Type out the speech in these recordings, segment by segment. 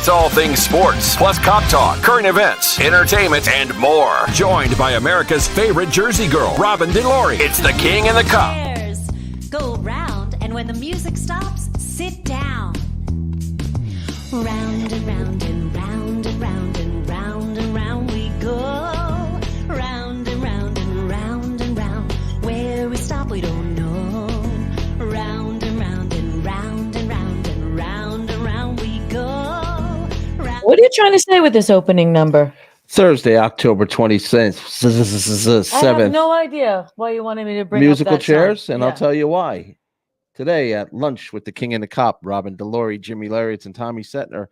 It's all things sports, plus cop talk, current events, entertainment, and more. Joined by America's favorite Jersey girl, Robin DiLauri. It's the King and the Cup. Go round, and when the music stops, sit down. Round and round and round and round and round and round we go. Round and round and round and round. Where we stop, we don't know. Round and round and round and round and round and round we go. What are you trying to say with this opening number? Thursday, October 27th. I have no idea why you wanted me to bring Musical up that chairs, song. and I'll tell you why. Today at lunch with the King and the Cop, Robin DiLauri, Jimmy Leyritz, and Tommy Cetnar.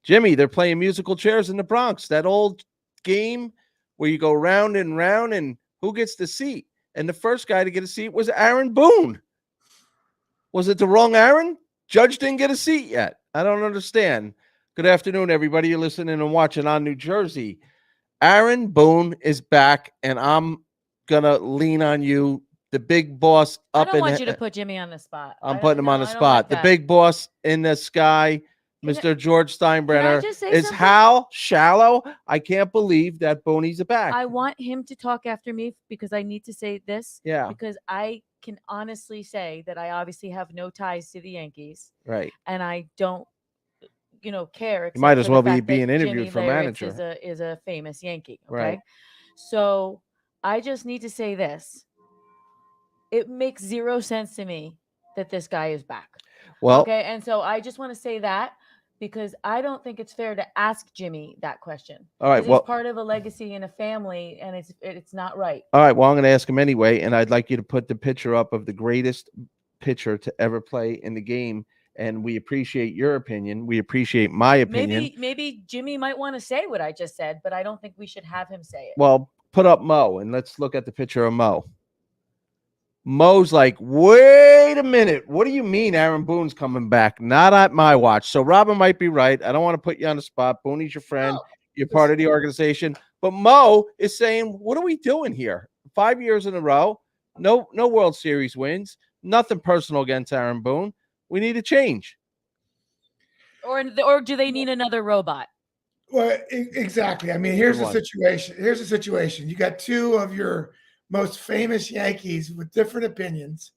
Jimmy, they're playing musical chairs in the Bronx. That old game where you go round and round, and who gets the seat? And the first guy to get a seat was Aaron Boone. Was it the wrong Aaron? Judge didn't get a seat yet. I don't understand. Good afternoon, everybody. You're listening and watching on New Jersey. Aaron Boone is back, and I'm going to lean on you, the big boss up in I don't want you to put Jimmy on the spot. I'm putting him on the spot. The big boss in the sky, Mr. George Steinbrenner, is how shallow. I can't believe that Boney's back. I want him to talk after me because I need to say this. Yeah. Because I can honestly say that I obviously have no ties to the Yankees. Right. And I don't, care. You might as well be being being interviewed for manager. Is a famous Yankee. Okay. Right. So I just need to say this. It makes zero sense to me that this guy is back. Well, okay. And so I just want to say that because I don't think it's fair to ask Jimmy that question. All right. Well, he's part of a legacy and a family, and it's not right. All right. Well, I'm going to ask him anyway, and I'd like you to put the picture up of the greatest pitcher to ever play in the game. And we appreciate your opinion. We appreciate my opinion. Maybe Jimmy might want to say what I just said, but I don't think we should have him say it. Well, put up Mo, and let's look at the picture of Mo. Mo's like, wait a minute. What do you mean Aaron Boone's coming back? Not at my watch. So Robin might be right. I don't want to put you on the spot. Boone's your friend. No. You're part of the organization. But Mo is saying, what are we doing here? 5 years in a row. No World Series wins. Nothing personal against Aaron Boone. We need a change. Or do they need another robot? Well, exactly. I mean, here's the situation. You got two of your most famous Yankees with different opinions.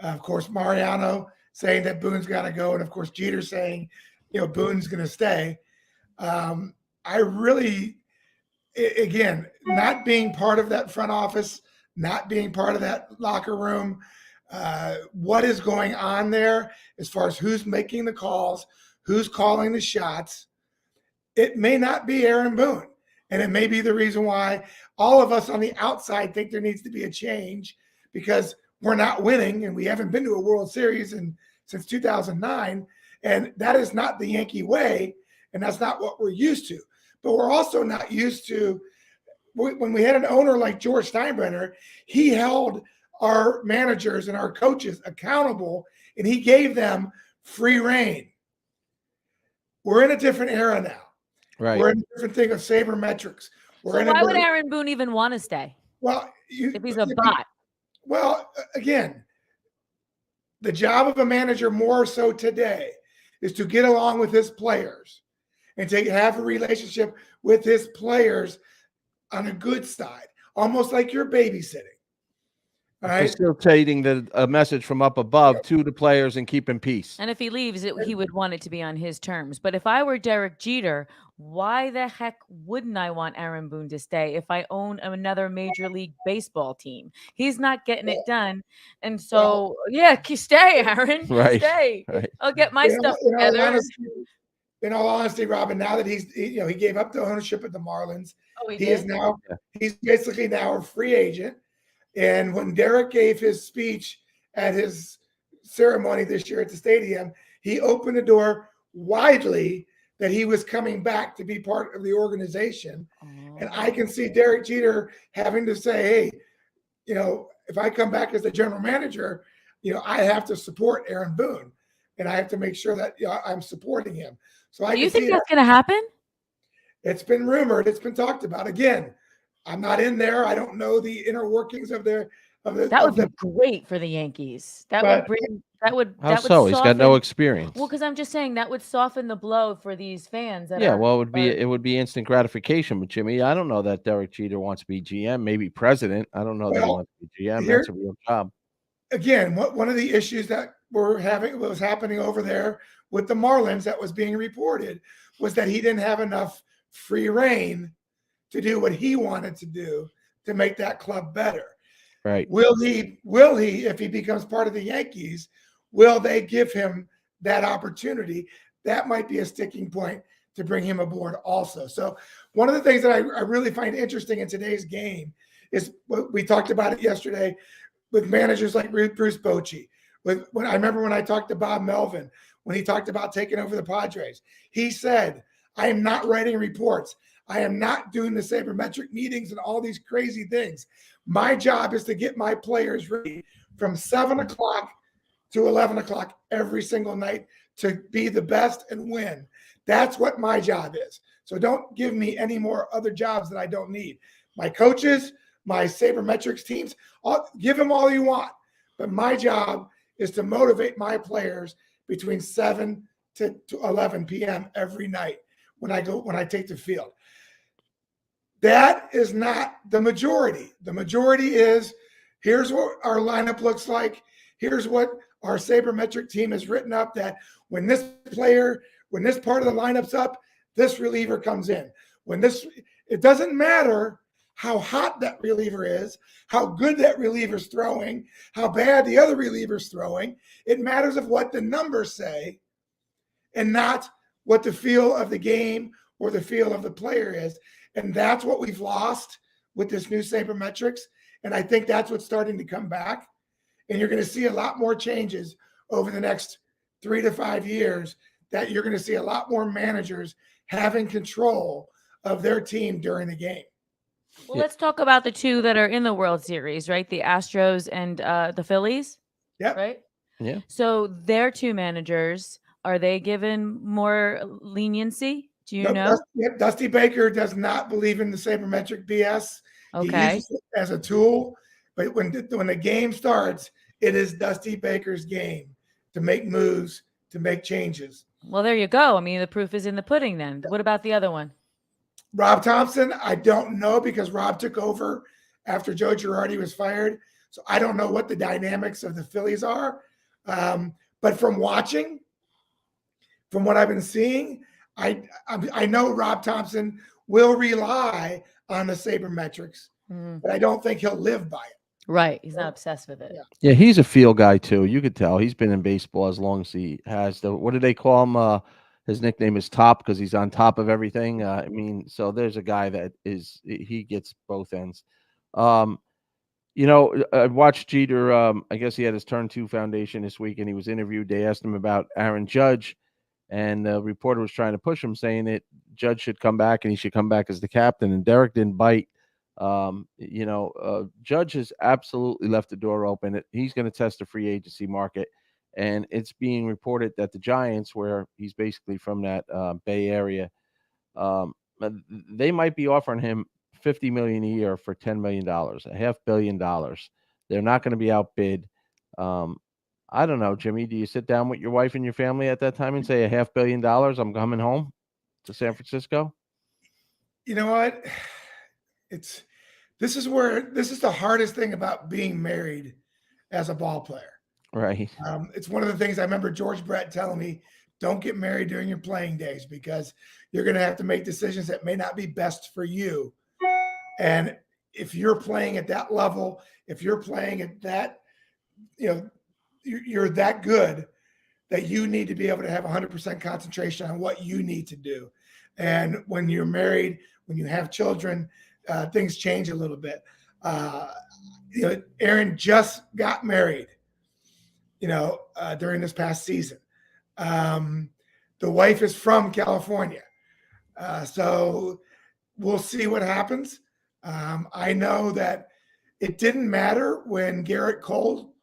Of course, Mariano saying that Boone's got to go, and of course, Jeter saying, Boone's going to stay. I really, again, not being part of that front office, not being part of that locker room, what is going on there as far as who's making the calls, who's calling the shots. It may not be Aaron Boone. And it may be the reason why all of us on the outside think there needs to be a change because we're not winning and we haven't been to a World Series since 2009. And that is not the Yankee way. And that's not what we're used to. But we're also not used to when we had an owner like George Steinbrenner, he held our managers and our coaches accountable and he gave them free reign. We're in a different era now. Right. We're in a different thing of sabermetrics. Why would Aaron Boone even want to stay? Well, if he's a bot. Well, again, the job of a manager more so today is to get along with his players and to have a relationship with his players on a good side, almost like you're babysitting. All right? Facilitating a message from up above to the players and keeping peace. And if he leaves, he would want it to be on his terms. But if I were Derek Jeter, why the heck wouldn't I want Aaron Boone to stay if I own another Major League Baseball team? He's not getting it done. And so, stay, Aaron. Right. Stay. Right. I'll get my stuff together. In all honesty, Robin, now that he gave up the ownership of the Marlins, he's basically now a free agent. And when Derek gave his speech at his ceremony this year at the stadium, he opened the door widely that he was coming back to be part of the organization. And I can see Derek Jeter having to say, hey, if I come back as the general manager, I have to support Aaron Boone and I have to make sure that I'm supporting him. So Do you think that's going to happen? It's been rumored. It's been talked about. Again, I'm not in there. I don't know the inner workings of the. That would be great for the Yankees. That would bring That would How that would so? He's got no soften. experience. Well, because I'm just saying that would soften the blow for these fans that Yeah, are. well, are- it would be instant gratification. But Jimmy, I don't know that Derek Jeter wants to be GM, maybe president. I don't know that he Well, wants to be GM. here That's a real job. again, one of the issues that was happening over there with the Marlins that was being reported was that he didn't have enough free reign to do what he wanted to do to make that club better. Right. Will he, if he becomes part of the Yankees, will they give him that opportunity? That might be a sticking point to bring him aboard also. So one of the things that I really find interesting in today's game is what we talked about it yesterday with managers like Bruce Bochy. When I remember when I talked to Bob Melvin, when he talked about taking over the Padres, he said, I am not writing reports. I am not doing the sabermetric meetings and all these crazy things. My job is to get my players ready from 7 o'clock to 11 o'clock every single night to be the best and win. That's what my job is. So don't give me any more other jobs that I don't need. My coaches, my sabermetrics teams, give them all you want. But my job is to motivate my players between 7 to 11 p.m. every night when I take the field. That is not the majority. The majority is, here's what our lineup looks like. Here's what our sabermetric team has written up, that when this part of the lineup's up, this reliever comes in. It doesn't matter how hot that reliever is, how good that reliever's throwing, how bad the other reliever's throwing. It matters of what the numbers say and not what the feel of the game or the feel of the player is. And that's what we've lost with this new sabermetrics. And I think that's what's starting to come back. And you're going to see a lot more changes over the next 3 to 5 years, that you're going to see a lot more managers having control of their team during the game. Well, let's talk about the two that are in the World Series, right? The Astros and the Phillies. Yep. Right? Yeah. So their two managers, are they given more leniency? Do you know? Dusty Baker does not believe in the sabermetric BS. Okay. He uses it as a tool, but when the game starts, it is Dusty Baker's game to make moves, to make changes. Well, there you go. I mean, the proof is in the pudding then. What about the other one? Rob Thompson, I don't know, because Rob took over after Joe Girardi was fired. So I don't know what the dynamics of the Phillies are. But from watching, from what I've been seeing, I know Rob Thompson will rely on the sabermetrics, but I don't think he'll live by it. Right. He's not obsessed with it. Yeah, he's a feel guy too. You could tell he's been in baseball as long as he has. What do they call him? His nickname is Top because he's on top of everything. I mean, so there's a guy that he gets both ends. I watched Jeter. I guess he had his Turn 2 Foundation this week, and he was interviewed. They asked him about Aaron Judge, and the reporter was trying to push him, saying that Judge should come back and he should come back as the captain. And Derek didn't bite. Judge has absolutely left the door open. He's going to test the free agency market, and it's being reported that the Giants, where he's basically from that Bay Area, they might be offering him $50 million a year for $10 million, $500 million. They're not going to be outbid. I don't know, Jimmy. Do you sit down with your wife and your family at that time and say $500 million? I'm coming home to San Francisco. You know what? This is the hardest thing about being married as a ball player. Right. It's one of the things I remember George Brett telling me, don't get married during your playing days because you're going to have to make decisions that may not be best for you. And if you're playing at that level, if you're playing at that, you're that good that you need to be able to have 100% concentration on what you need to do. And when you're married, when you have children, things change a little bit. Aaron just got married, during this past season. The wife is from California. So we'll see what happens. I know that it didn't matter when Garrett Cole,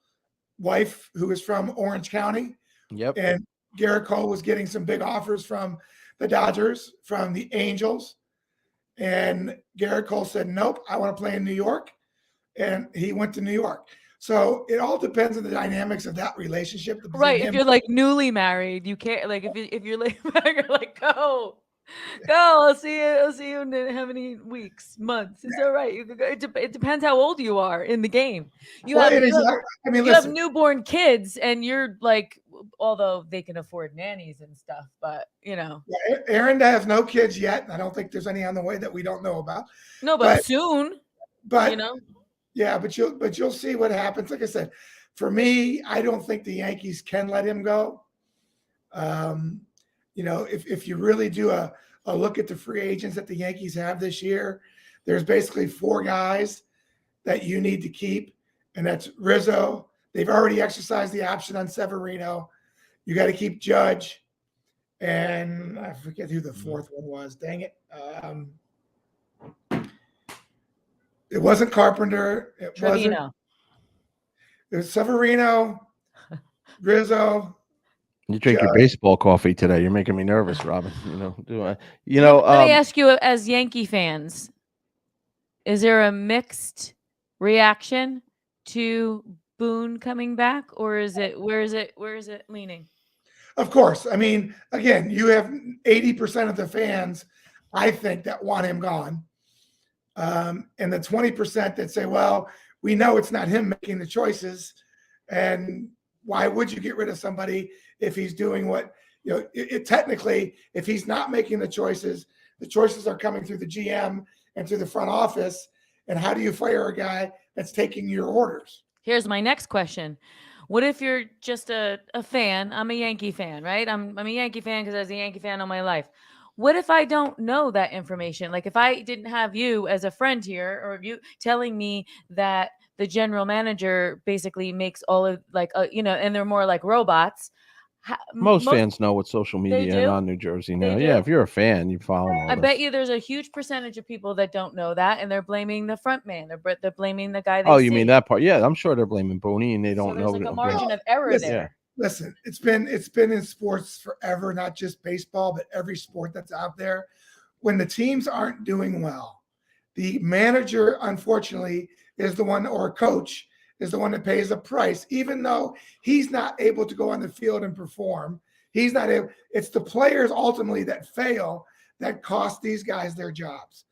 wife who is from Orange County, and Garrett Cole was getting some big offers from the Dodgers, from the Angels. And Garrett Cole said, nope, I want to play in New York. And he went to New York. So it all depends on the dynamics of that relationship. Right. If you're like newly married, you can't like if you're like you're like go. I'll see you. I'll see you in how many weeks, months. It's all right. You could go. It depends how old you are in the game. You have newborn kids, and you're like, although they can afford nannies and stuff, but Aaron has no kids yet, and I don't think there's any on the way that we don't know about. No, but soon. But yeah, but you'll see what happens. Like I said, for me, I don't think the Yankees can let him go. If you really do a look at the free agents that the Yankees have this year, there's basically 4 guys that you need to keep, and that's Rizzo. They've already exercised the option on Severino. You got to keep Judge, and I forget who the 4th one was. Dang it. It wasn't Carpenter. It was Severino, Rizzo. You drink your baseball coffee today. You're making me nervous, Robin. Let me ask you, as Yankee fans, is there a mixed reaction to Boone coming back, or where is it leaning? Of course. I mean, again, you have 80% of the fans, I think, that want him gone. And the 20% that say, well, we know it's not him making the choices, and why would you get rid of somebody if he's doing what, technically, if he's not making the choices are coming through the GM and through the front office. And how do you fire a guy that's taking your orders? Here's my next question. What if you're just a fan? I'm a Yankee fan, right? I'm a Yankee fan because I was a Yankee fan all my life. What if I don't know that information? Like if I didn't have you as a friend here, or you telling me that the general manager basically makes all of and they're more like robots. Most fans know what social media and on New Jersey now. Yeah, if you're a fan, you follow all this. Bet you there's a huge percentage of people that don't know that, and they're blaming the front man. They're blaming the guy. You mean that part? Yeah, I'm sure they're blaming Booney, and they don't know. There's like a margin of error there. Listen, it's been in sports forever, not just baseball, but every sport that's out there. When the teams aren't doing well, the manager, unfortunately, is the one, or coach is the one that pays the price, even though he's not able to go on the field and perform. He's not able. It's the players ultimately that fail that cost these guys their jobs.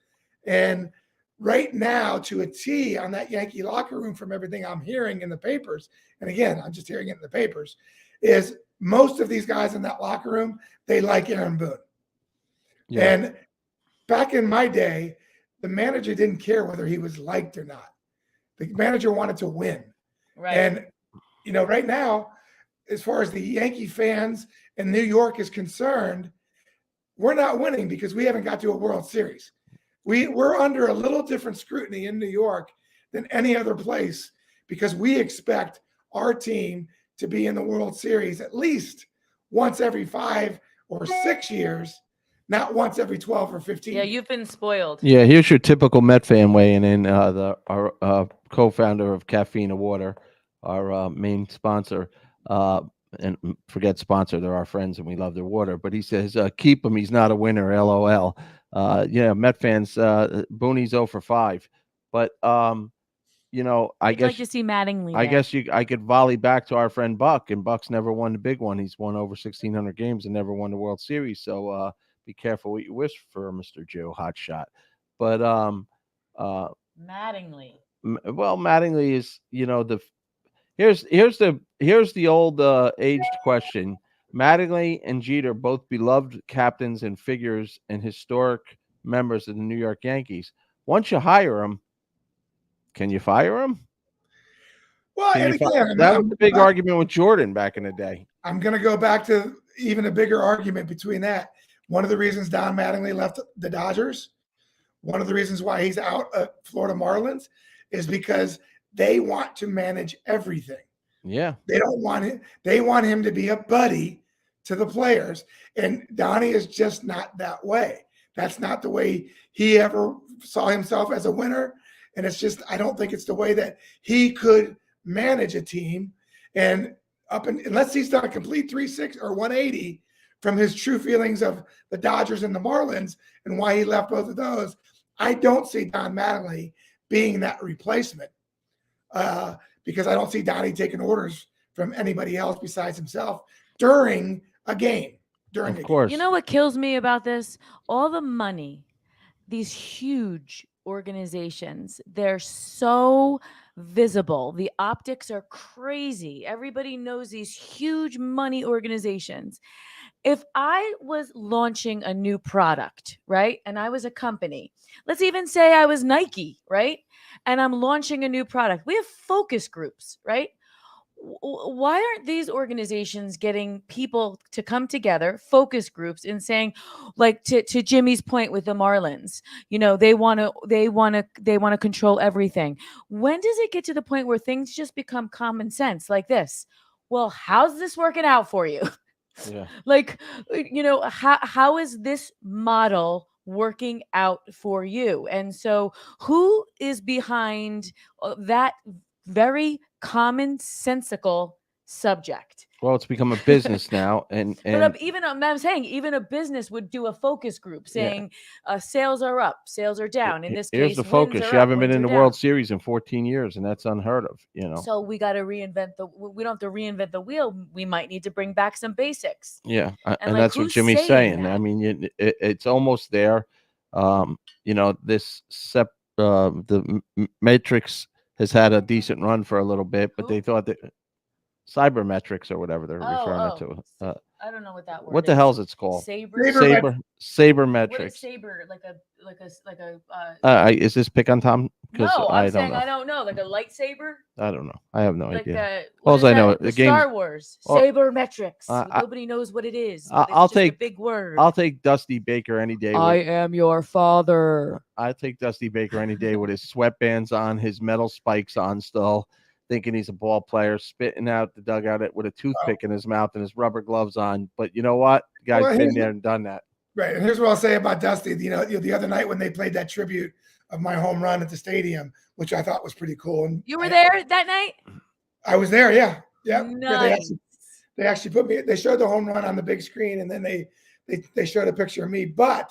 And right now, to a T, on that Yankee locker room, from everything I'm hearing in the papers, and again, I'm just hearing it in the papers, is most of these guys in that locker room, they like Aaron Boone. Yeah. And back in my day, the manager didn't care whether he was liked or not. The manager wanted to win. Right. And, right now, as far as the Yankee fans in New York is concerned, we're not winning because we haven't got to a World Series. We're under a little different scrutiny in New York than any other place, because we expect our team to be in the World Series at least once every 5 or 6 years, not once every 12 or 15. Yeah, you've been spoiled. Yeah, here's your typical Met fan weighing in. Our co-founder of Caffeine Water, our main sponsor, and forget sponsor, they're our friends and we love their water. But he says, keep him. He's not a winner. LOL. Met fans, Booney's 0 for 5. But I guess like to see Mattingly. I guess I could volley back to our friend Buck, and Buck's never won the big one. He's won over 1,600 games and never won the World Series. So be careful what you wish for, Mr. Joe Hotshot. But Mattingly. Well, Mattingly is here's the old aged question. Mattingly and Jeter, both beloved captains and figures and historic members of the New York Yankees. Once you hire them, can you fire him? Well, that was the big argument with Jordan back in the day. I'm going to go back to even a bigger argument between that. One of the reasons Don Mattingly left the Dodgers, one of the reasons why he's out at Florida Marlins, is because they want to manage everything. Yeah. They don't want it. They want him to be a buddy to the players. And Donnie is just not that way. That's not the way he ever saw himself as a winner. And it's just, I don't think it's the way that he could manage a team. And unless he's done a complete 360 or 180 from his true feelings of the Dodgers and the Marlins and why he left both of those, I don't see Don Mattingly being that replacement. because I don't see Donnie taking orders from anybody else besides himself during a game. Of course. You know what kills me about this? All the money, these huge organizations, they're so visible. The optics are crazy. Everybody knows these huge money organizations. If I was launching a new product, right, and I was a company, let's even say I was Nike, right, and I'm launching a new product, we have focus groups, right? Why aren't these organizations getting people to come together, focus groups, and saying, like, to Jimmy's point with the Marlins, they want to control everything. When does it get to the point where things just become common sense like this? Well, how's this working out for you? Yeah. Like, how is this model working out for you? And so who is behind that very commonsensical subject? Well, it's become a business now, and But I'm saying even a business would do a focus group saying sales are up, sales are down. In this here's case, the wins focus. are You up, haven't been wins in are the World down. Series in 14 years, and that's unheard of. So we got to reinvent we don't have to reinvent the wheel. We might need to bring back some basics. Yeah, and like, that's what who's Jimmy's saying. that? I mean, it's almost there. This the Matrix has had a decent run for a little bit, but Who? they thought that cybermetrics or whatever they're referring it to. I don't know what that word What the is. hell's it's called? Saber. Sabermetrics. What is saber? Like a Is this pick on Tom? No, I I'm don't saying know. I don't know. Like a lightsaber. I don't know. I have no Like idea. what is I know that? the The game. Star Wars Oh, sabermetrics. I- Nobody knows what it is. but it's I'll just a take big word. I'll take Dusty Baker any day. I am your father. I take Dusty Baker any day with his sweatbands on, his metal spikes on still, thinking he's a ball player, spitting out the dugout with a toothpick in his mouth and his rubber gloves on. But you know what? The guy's been there and done that. Right. And here's what I'll say about Dusty. The other night when they played that tribute of my home run at the stadium, which I thought was pretty cool. And You were there that night? I was there. Yeah. Yeah. Nice. They actually put me, they showed the home run on the big screen, and then they showed a picture of me. But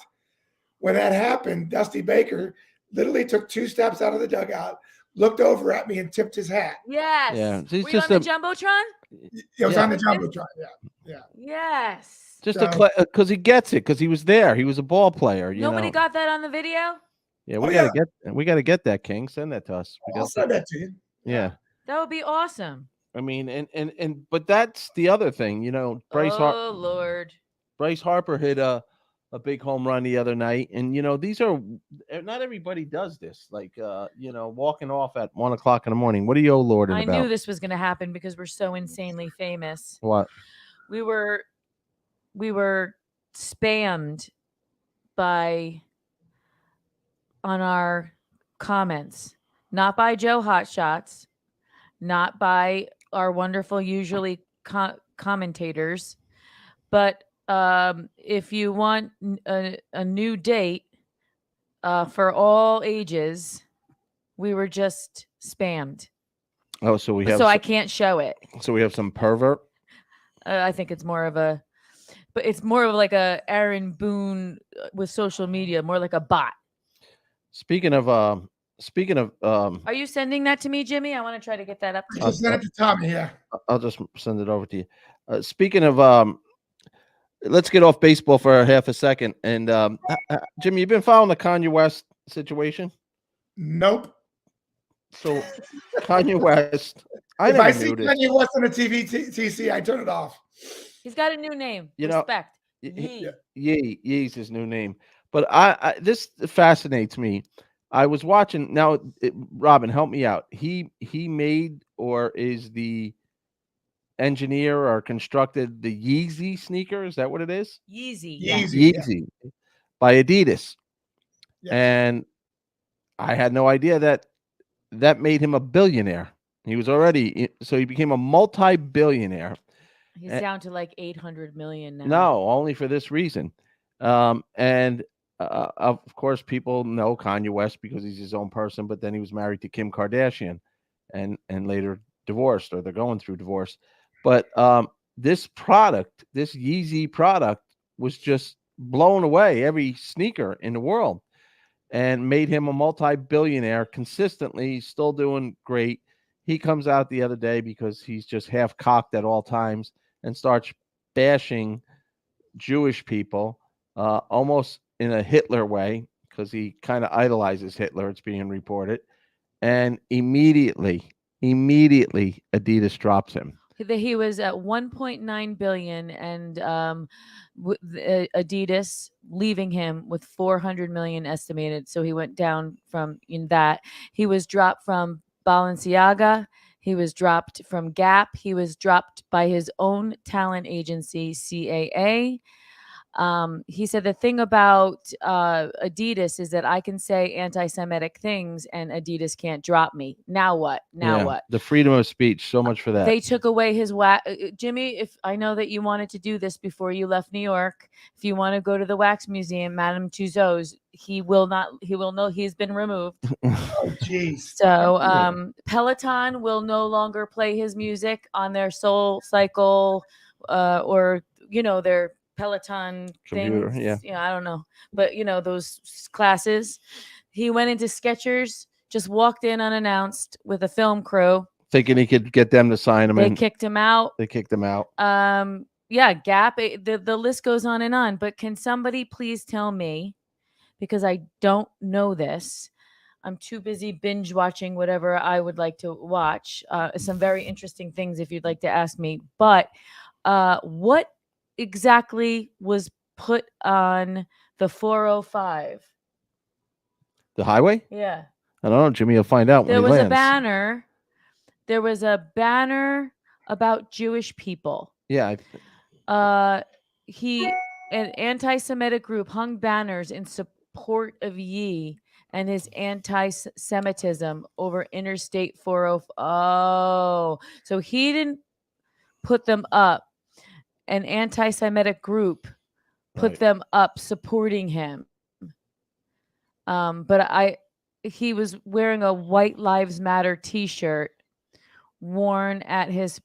when that happened, Dusty Baker literally took 2 steps out of the dugout, looked over at me, and tipped his hat. Yes. Yeah. Were you on the Jumbotron? It was on the Jumbotron. Yeah. Yes. Just because he gets it, because he was there. He was a ball player. Nobody got that on the video? Yeah, we gotta get that, King. Send that to us. I'll send that to you. Yeah. That would be awesome. I mean, but that's the other thing, Lord. Bryce Harper hit a big home run the other night, and these are not everybody does this. Like walking off at 1 o'clock in the morning. What are you lording about? I knew this was going to happen because we're so insanely famous. What? We were spammed on our comments, not by Joe Hotshots, not by our wonderful usually commentators, but if you want a new date for all ages, we were just spammed. Oh, so we have. So I can't show it. So we have some pervert. I think it's more of like a Aaron Boone with social media, more like a bot. Speaking of, are you sending that to me, Jimmy? I want to try to get that up. I'll send it to Tommy. Yeah, I'll just send it over to you. Speaking of, let's get off baseball for a half a second. And Jimmy, you've been following the Kanye West situation? Nope. So Kanye West. If I see Kanye West on the TC, I turn it off. He's got a new name. Respect. Yee's his new name. But this fascinates me. I was watching now. Robin, help me out. He made or is the engineer or constructed the Yeezy sneaker. Is that what it is? Yeezy. By Adidas. Yeah. And I had no idea that made him a billionaire. He was already so he became a multi-billionaire. He's down to like 800 million now. No, only for this reason. Of course, people know Kanye West because he's his own person, but then he was married to Kim Kardashian and later divorced, or they're going through divorce. But this Yeezy product was just blowing away every sneaker in the world and made him a multi-billionaire consistently, still doing great. he comes out the other day because he's just half cocked at all times and starts bashing Jewish people, almost in a Hitler way, because he kind of idolizes Hitler. It's being reported, and immediately Adidas drops him. He was at 1.9 billion, and Adidas leaving him with 400 million estimated. So he went down from in that. He was dropped from Balenciaga. He was dropped from Gap. He was dropped by his own talent agency, CAA. He said the thing about Adidas is that I can say anti-Semitic things and Adidas can't drop me. Now what? What? The freedom of speech. So much for that. They took away his wax. Jimmy, if I know that you wanted to do this before you left New York, if you want to go to the wax museum, Madame Tussauds, he will know he's been removed. Oh, jeez. So Peloton will no longer play his music on their Soul Cycle or their Peloton Computer, things. I don't know, but those classes. He went into Skechers, just walked in unannounced with a film crew, thinking he could get them to sign him. They kicked him out. Gap. The list goes on and on. But can somebody please tell me, because I don't know this, I'm too busy binge watching whatever I would like to watch. Some very interesting things if you'd like to ask me. But what exactly was put on the 405? The highway? Yeah. I don't know, Jimmy. You'll find out when he lands. There was a banner about Jewish people. Yeah. An anti-Semitic group hung banners in support of Ye and his anti-Semitism over Interstate 405. Oh, so he didn't put them up. An anti-Semitic group put them up supporting him. But he was wearing a White Lives Matter t-shirt worn at his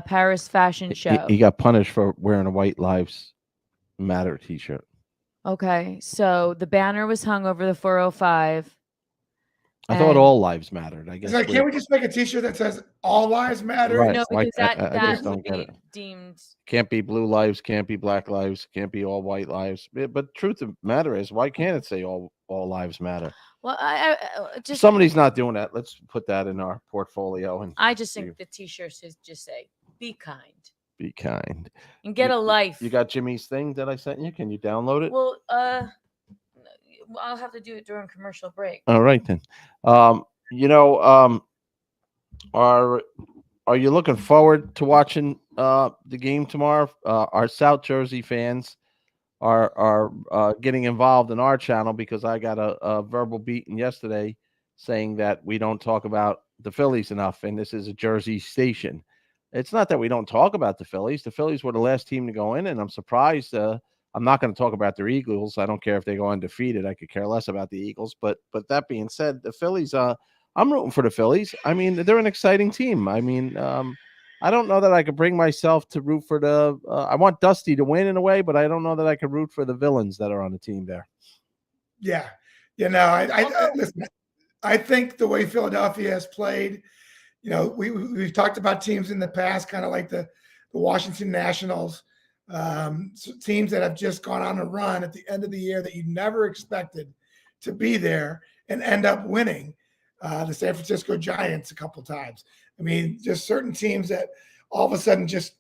Paris fashion show. He got punished for wearing a White Lives Matter t-shirt. Okay, so the banner was hung over the 405. I thought all lives mattered. I guess. Can't we just make a t-shirt that says all lives matter? Right. No, because I that don't would get be it. deemed. Can't be blue lives, can't be black lives, can't be all white lives. But truth of the matter is, why can't it say all lives matter? Well, I just somebody's not doing that. Let's put that in our portfolio. And I just think the t-shirt should just say "Be kind." Be kind. And get a life. You got Jimmy's thing that I sent you? Can you download it? Well, I'll have to do it during commercial break. All right then. Are you looking forward to watching the game tomorrow? Our South Jersey fans are getting involved in our channel because I got a verbal beating yesterday saying that we don't talk about the Phillies enough, and this is a Jersey station. It's not that we don't talk about the Phillies. The Phillies were the last team to go in, and I'm surprised. I'm not going to talk about their Eagles. I don't care if they go undefeated. I could care less about the Eagles. But that being said, the Phillies, I'm rooting for the Phillies. I mean, they're an exciting team. I mean, I don't know that I could bring myself to root for the I want Dusty to win in a way, but I don't know that I could root for the villains that are on the team there. Yeah. Listen, I think the way Philadelphia has played, we've talked about teams in the past, kind of like the Washington Nationals, teams that have just gone on a run at the end of the year that you never expected to be there and end up winning. The San Francisco Giants a couple times. I mean, just certain teams that all of a sudden just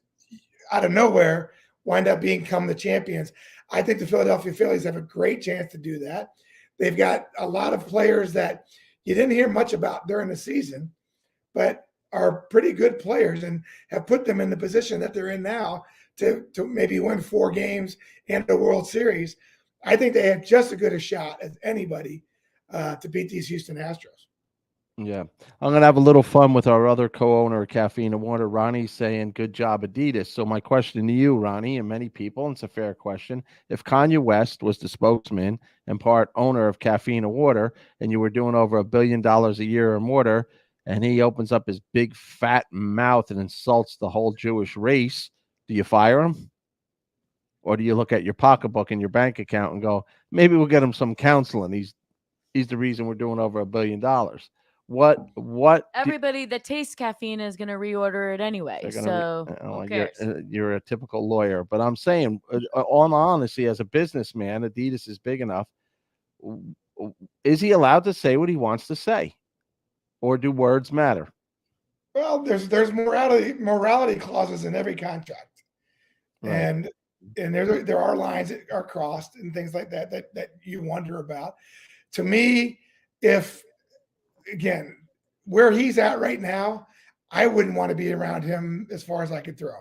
out of nowhere wind up become the champions. I think the Philadelphia Phillies have a great chance to do that. They've got a lot of players that you didn't hear much about during the season, but are pretty good players and have put them in the position that they're in now to maybe win 4 games and the World Series. I think they have just as good a shot as anybody to beat these Houston Astros. Yeah. I'm going to have a little fun with our other co-owner of Caffeine and Water, Ronnie, saying good job, Adidas. So my question to you, Ronnie, and many people, and it's a fair question, if Kanye West was the spokesman and part owner of Caffeine and Water, and you were doing over $1 billion a year in water, and he opens up his big fat mouth and insults the whole Jewish race, do you fire him? Or do you look at your pocketbook and your bank account and go, maybe we'll get him some counseling. He's the reason we're doing over $1 billion. What? Everybody that tastes caffeine is going to reorder it anyway. So who cares? You're a typical lawyer, but I'm saying, all honesty, as a businessman, Adidas is big enough. Is he allowed to say what he wants to say, or do words matter? Well, there's morality clauses in every contract, Right. and there are lines that are crossed and things like that you wonder about. To me, if again where he's at right now, I wouldn't want to be around him as far as I could throw.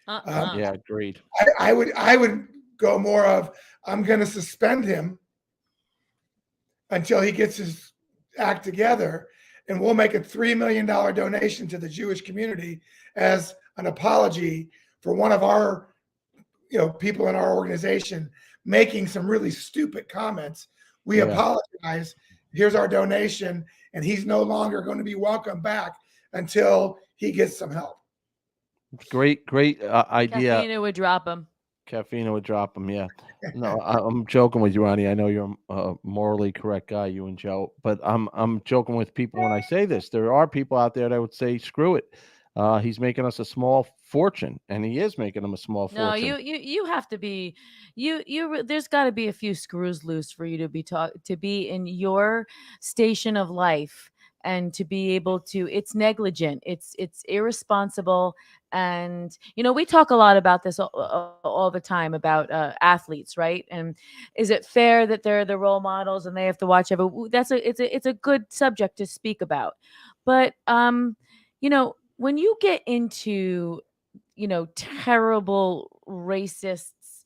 Yeah, agreed. I would go more of, I'm going to suspend him until he gets his act together, and we'll make a $3 million donation to the Jewish community as an apology for one of our, people in our organization making some really stupid comments. We apologize. Here's our donation, and he's no longer going to be welcome back until he gets some help. Great idea. Caffeine would drop him. Caffeine would drop him. Yeah. No, I'm joking with you, Ronnie. I know you're a morally correct guy, you and Joe, but I'm joking with people when I say this. There are people out there that would say, screw it. He's making us a small fortune, and he is making them a small fortune. No, you have to be, there's got to be a few screws loose for you to be in your station of life, and to be able to, it's negligent, it's irresponsible. And, we talk a lot about this all the time about athletes, right? And is it fair that they're the role models and they have to watch it's a good subject to speak about. But, when you get into, terrible racists,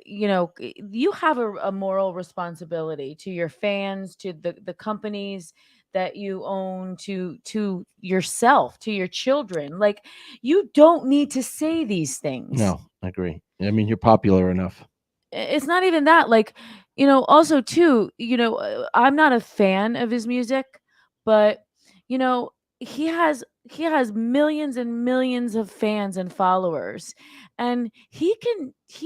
you have a moral responsibility to your fans, to the companies that you own, to yourself, to your children. Like, you don't need to say these things. No, I agree. I mean, you're popular enough. It's not even that. Like, also too, I'm not a fan of his music, but he has millions and millions of fans and followers, and he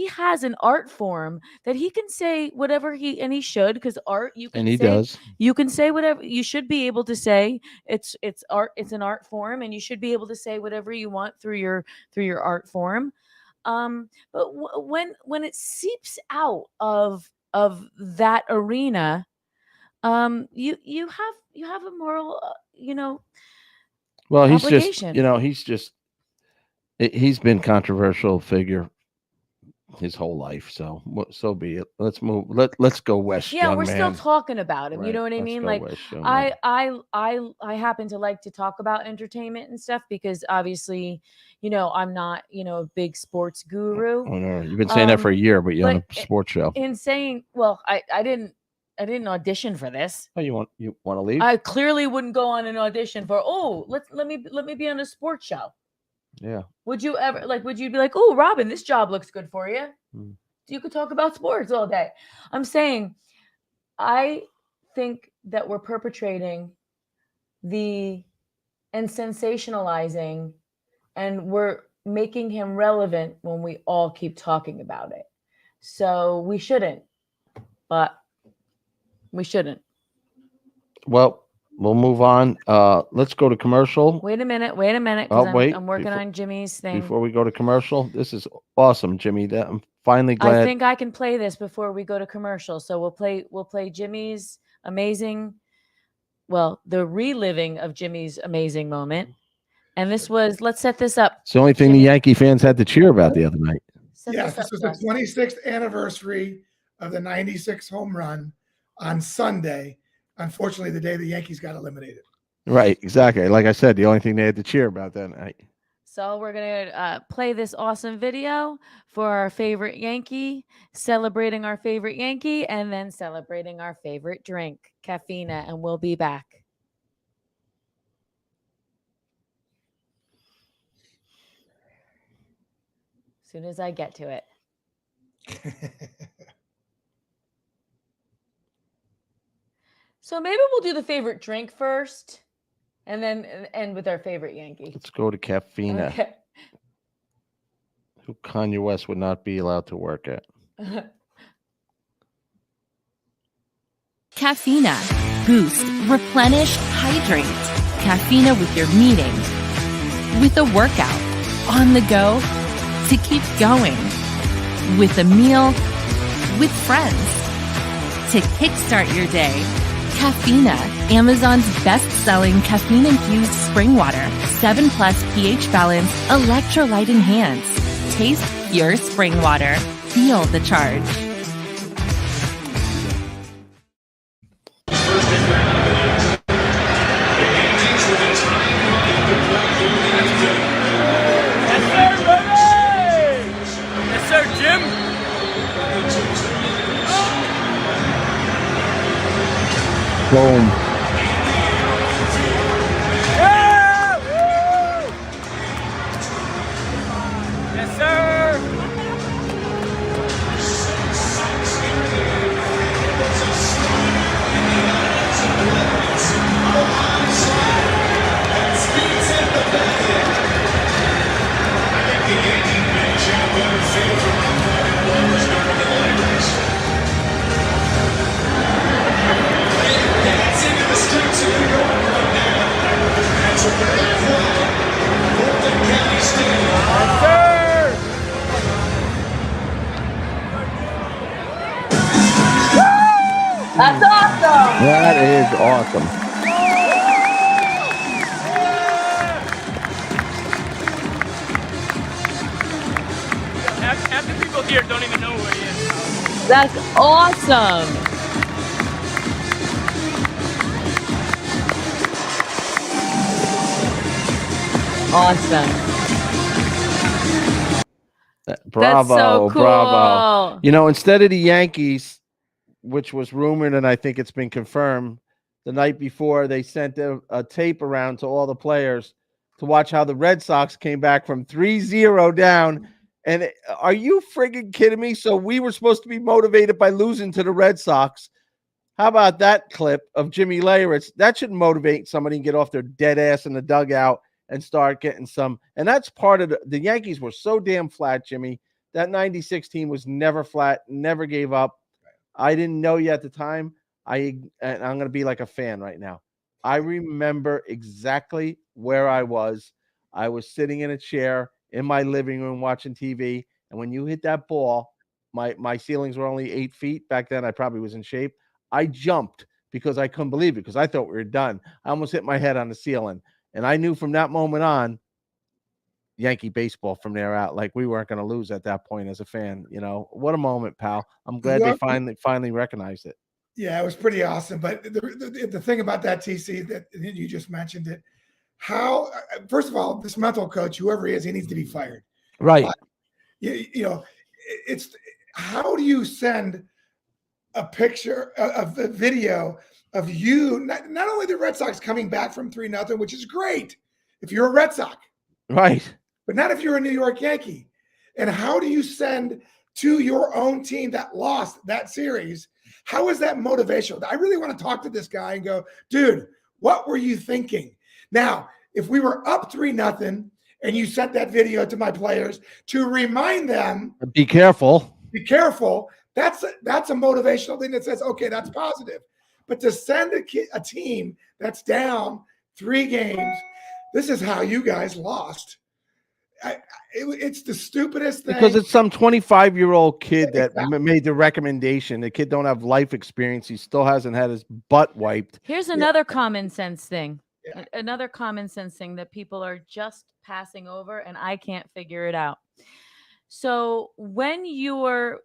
has an art form that he can say whatever he should, because art, you can does. You can say whatever, you should be able to say. It's art, it's an art form, and you should be able to say whatever you want through your art form. But when it seeps out of that arena, you have a moral, well, he's obligation. he's been controversial figure his whole life. So be it. Let's move. Let's go west. Yeah, young we're man. still talking about him. Right. You know what I Let's mean? go Like, west, young man. I happen to like to talk about entertainment and stuff, because obviously, I'm not, a big sports guru. Oh, no. You've been saying that for a year, but you're on a sports show. Well, I didn't audition for this. Oh, you want to leave? I clearly wouldn't go on an audition for, let me be on a sports show. Yeah. Would you be like, oh, Robin, this job looks good for you? You could talk about sports all day. I'm saying, I think that we're perpetrating and sensationalizing, and we're making him relevant when we all keep talking about it. So we shouldn't, but we shouldn't. Well, we'll move on. Let's go to commercial. Wait a minute. I'm working on Jimmy's thing. Before we go to commercial, this is awesome, Jimmy. I'm finally glad. I think I can play this before we go to commercial. So we'll play Jimmy's amazing, the reliving of Jimmy's amazing moment. And let's set this up. It's the only thing Jimmy. The Yankee fans had to cheer about the other night. Yes, this was the 26th anniversary of the 96 home run on Sunday. Unfortunately, the day the Yankees got eliminated. Right, exactly. Like I said, the only thing they had to cheer about that night. So we're going to play this awesome video for our favorite Yankee, celebrating our favorite Yankee, and then celebrating our favorite drink, Caffeina, and we'll be back. As soon as I get to it. So maybe we'll do the favorite drink first, and then end with our favorite Yankee. Let's go to Caffeina. Okay. Who Kanye West would not be allowed to work at. Caffeina, boost, replenish, hydrate. Caffeine with your meeting, with a workout, on the go, to keep going, with a meal, with friends, to kickstart your day. Caffeina, Amazon's best-selling caffeine-infused spring water, 7+ pH balance, electrolyte enhanced. Taste pure spring water. Feel the charge. Boom. Yes, sir. That's awesome. That is awesome. Half the people here don't even know who he is. That's awesome. Awesome. Bravo, That's so cool. bravo. You know, instead of the Yankees, which was rumored, and I think it's been confirmed, the night before they sent a tape around to all the players to watch how the Red Sox came back from 3-0 down. And are you friggin' kidding me? So we were supposed to be motivated by losing to the Red Sox. How about that clip of Jimmy Leyritz? That should motivate somebody to get off their dead ass in the dugout and start getting some. And that's part of the Yankees were so damn flat, Jimmy. That 96 team was never flat, never gave up. I didn't know you at the time. And I'm going to be like a fan right now. I remember exactly where I was. I was sitting in a chair in my living room watching TV. And when you hit that ball, my ceilings were only 8 feet. Back then, I probably was in shape. I jumped because I couldn't believe it because I thought we were done. I almost hit my head on the ceiling. And I knew from that moment on, Yankee baseball from there out, like we weren't going to lose at that point as a fan. You know, what a moment, pal. I'm glad they finally recognized it. Yeah, it was pretty awesome. But the thing about that, TC, that you just mentioned it, how, first of all, this mental coach, whoever he is, he needs to be fired. Right. You know, it's how do you send a picture of the video of you, not only the Red Sox coming back from 3-0, which is great if you're a Red Sox. Right. But not if you're a New York Yankee. And how do you send to your own team that lost that series? How is that motivational? I really want to talk to this guy and go, dude, what were you thinking? Now, if we were up 3-0 and you sent that video to my players to remind them, be careful. That's a motivational thing that says, okay, that's positive. But to send a team that's down 3 games, this is how you guys lost. It's the stupidest thing. Because it's some 25-year-old kid that made the recommendation. The kid don't have life experience. He still hasn't had his butt wiped. Here's another common sense thing. Yeah. Another common sense thing that people are just passing over, and I can't figure it out. So when you're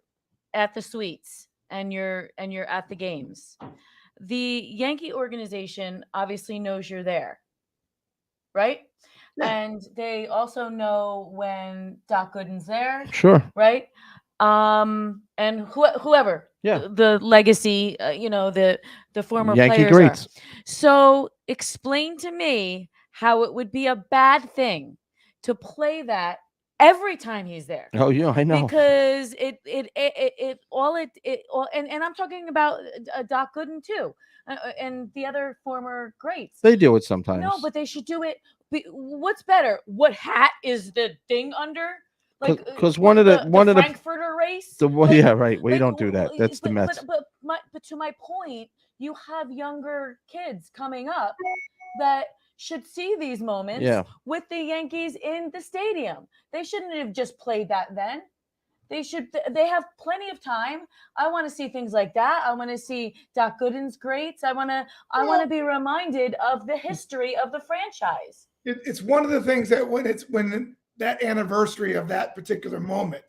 at the suites and you're at the games, the Yankee organization obviously knows you're there, right? Yeah. And they also know when Doc Gooden's there. Sure. Right. And whoever. Yeah. The legacy, the former Yankee players greats. are. So explain to me how it would be a bad thing to play that every time he's there. Oh yeah, I know. Because and I'm talking about Doc Gooden too, and the other former greats. They do it sometimes. No, but they should do it. What's better? What hat is the thing under? Like, because one of the Frankfurter race. yeah, right. We don't do that. That's the Mets. But to my point, you have younger kids coming up that should see these moments with the Yankees in the stadium. They shouldn't have just played that then. They have plenty of time. I want to see things like that. I want to see Doc Gooden's greats. I want to be reminded of the history of the franchise. It's one of the things that when that anniversary of that particular moment,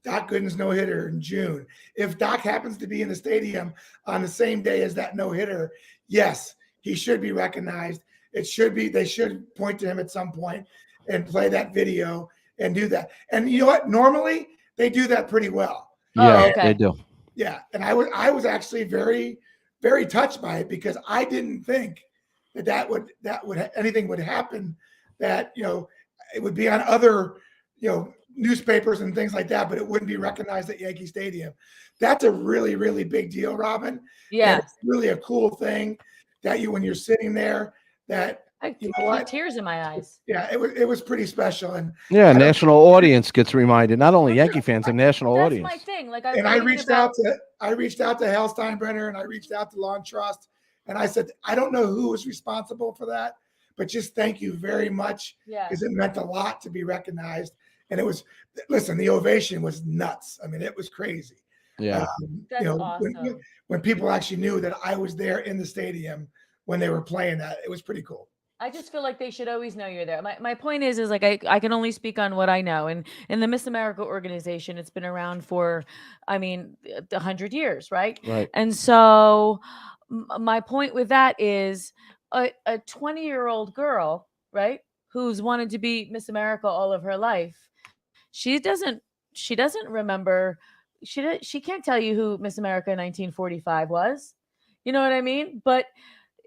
Doc Gooden's no-hitter in June, if Doc happens to be in the stadium on the same day as that no-hitter, yes, he should be recognized. They should point to him at some point and play that video and do that. And you know what? Normally they do that pretty well. Yeah, they do. Yeah. And I was actually very, very touched by it because I didn't think that anything would happen that, it would be on other, newspapers and things like that, but it wouldn't be recognized at Yankee Stadium. That's a really, really big deal, Robin. Yeah. And it's really a cool thing that when you're sitting there, that I tears in my eyes. Yeah, it was pretty special. And national audience gets reminded, not only Yankee fans, a national audience. That's my thing. I reached out to Hal Steinbrenner and I reached out to Lawn Trust and I said, I don't know who was responsible for that, but just thank you very much. Yeah. Because it meant a lot to be recognized. And the ovation was nuts. I mean, it was crazy. Yeah. That's awesome. When people actually knew that I was there in the stadium when they were playing that, it was pretty cool. I just feel like they should always know you're there. My point is like I can only speak on what I know. And in the Miss America organization, it's been around for, 100 years, right? Right. And so my point with that is a 20-year-old girl, right, who's wanted to be Miss America all of her life. She doesn't remember. She can't tell you who Miss America 1945 was. You know what I mean? But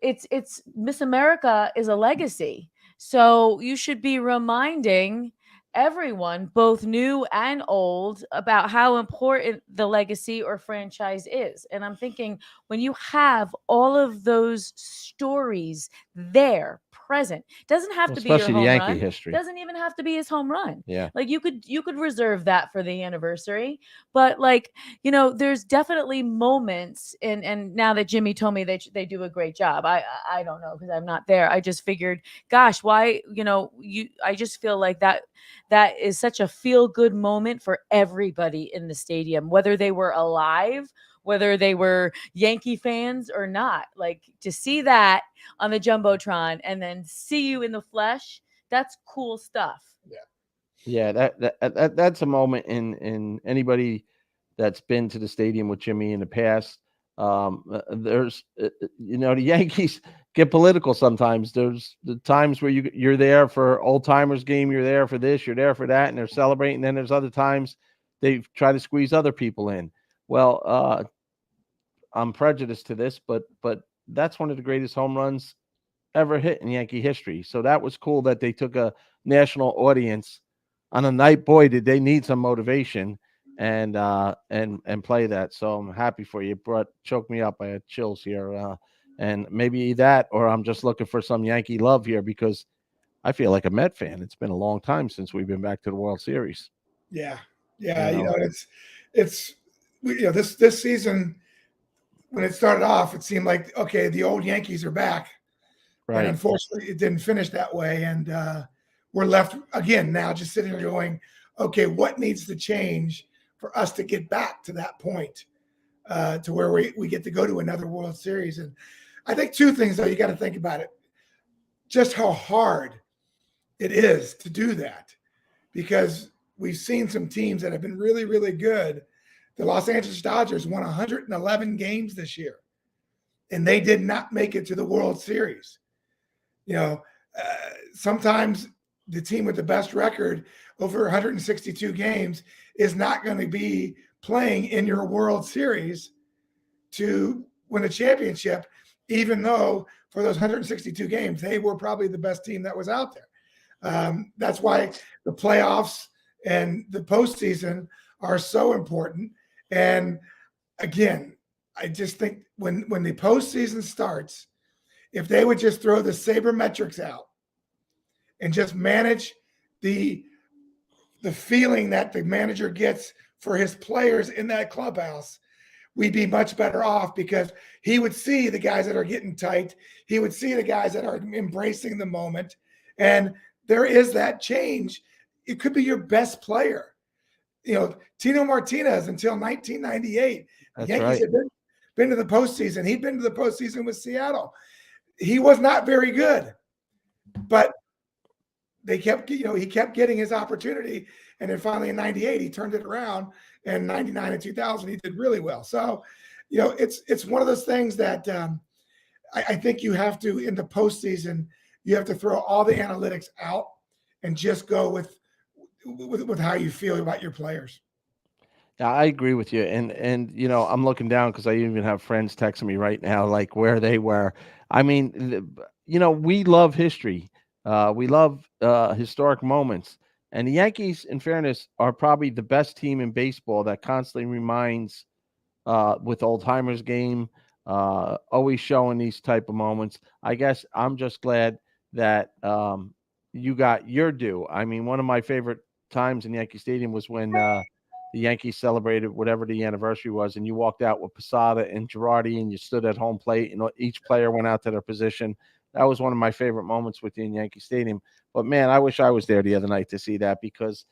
it's Miss America is a legacy. So you should be reminding everyone, both new and old, about how important the legacy or franchise is. And I'm thinking when you have all of those stories there present, doesn't have to be your home the Yankee run. History. Doesn't even have to be his home run. Yeah. Like you could reserve that for the anniversary, but there's definitely moments and now that Jimmy told me they do a great job. I don't know because I'm not there. I just figured, gosh, why, I just feel like that is such a feel good moment for everybody in the stadium, whether they were alive, whether they were Yankee fans or not. Like to see that on the Jumbotron and then see you in the flesh, that's cool stuff. Yeah, that's a moment in anybody that's been to the stadium with Jimmy in the past. There's the Yankees get political sometimes. There's the times where you're there for old timers game, you're there for this, you're there for that, and they're celebrating. Then there's other times they try to squeeze other people in. Well, I'm prejudiced to this, but that's one of the greatest home runs ever hit in Yankee history. So that was cool that they took a national audience on a night. Boy, did they need some motivation and play that. So I'm happy for you. Choked me up. I had chills here. And maybe that, or I'm just looking for some Yankee love here because I feel like a Met fan. It's been a long time since we've been back to the World Series. Yeah. It's this season, when it started off, it seemed like, okay, the old Yankees are back. Right. And unfortunately, it didn't finish that way. And we're left again now just sitting here going, okay, what needs to change for us to get back to that point to where we get to go to another World Series? And I think two things, though, you got to think about it. Just how hard it is to do that, because we've seen some teams that have been really, really good. The Los Angeles Dodgers won 111 games this year, and they did not make it to the World Series. Sometimes the team with the best record over 162 games is not going to be playing in your World Series to win a championship, even though for those 162 games, they were probably the best team that was out there. That's why the playoffs and the postseason are so important. And again, I just think when the postseason starts, if they would just throw the sabermetrics out and just manage the the feeling that the manager gets for his players in that clubhouse, we'd be much better off, because he would see the guys that are getting tight. He would see the guys that are embracing the moment. And there is that change. It could be your best player. Tino Martinez until 1998. That's the Yankees right. had been to the postseason. He'd been to the postseason with Seattle. He was not very good, but he kept getting his opportunity. And then finally in 98, he turned it around. And 99 and 2000, he did really well. So, it's one of those things that I think you have to, in the postseason, you have to throw all the analytics out and just go with how you feel about your players. Yeah, I agree with you. And I'm looking down because I even have friends texting me right now, like where they were. I mean, we love history. We love historic moments. And the Yankees, in fairness, are probably the best team in baseball that constantly reminds, with old timers game, always showing these type of moments. I guess I'm just glad that you got your due. I mean, one of my favorite times in Yankee Stadium was when the Yankees celebrated whatever the anniversary was, and you walked out with Posada and Girardi, and you stood at home plate, and each player went out to their position. That was one of my favorite moments within Yankee Stadium. But man, I wish I was there the other night to see that, because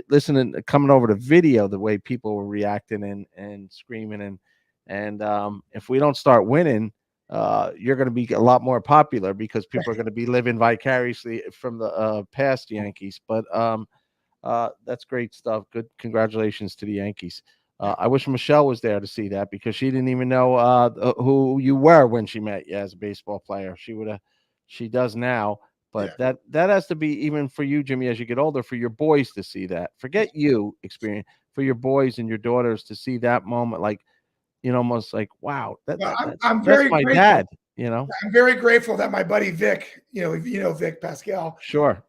listening, coming over to video, the way people were reacting and screaming, and if we don't start winning, you're going to be a lot more popular, because people are going to be living vicariously from the past Yankees. But that's great stuff. Good, congratulations to the Yankees. I wish Michelle was there to see that, because she didn't even know who you were when she met you as a baseball player. She does now, but that has to be, even for you, Jimmy, as you get older, for your boys to see that. Forget you experience, for your boys and your daughters to see that moment, like, almost like, wow, I'm very my grateful. dad. I'm very grateful that my buddy Vic, Vic Pascal. Sure.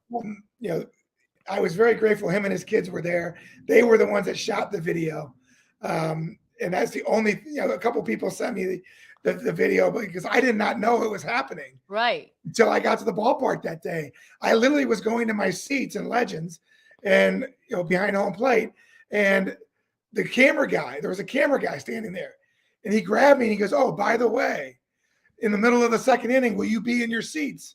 I was very grateful him and his kids were there. They were the ones that shot the video. And that's the only, a couple people sent me the video, because I did not know it was happening. Right. Until I got to the ballpark that day. I literally was going to my seats in Legends and, behind home plate. And there was a camera guy standing there. And he grabbed me and he goes, "Oh, by the way, in the middle of the second inning, will you be in your seats?"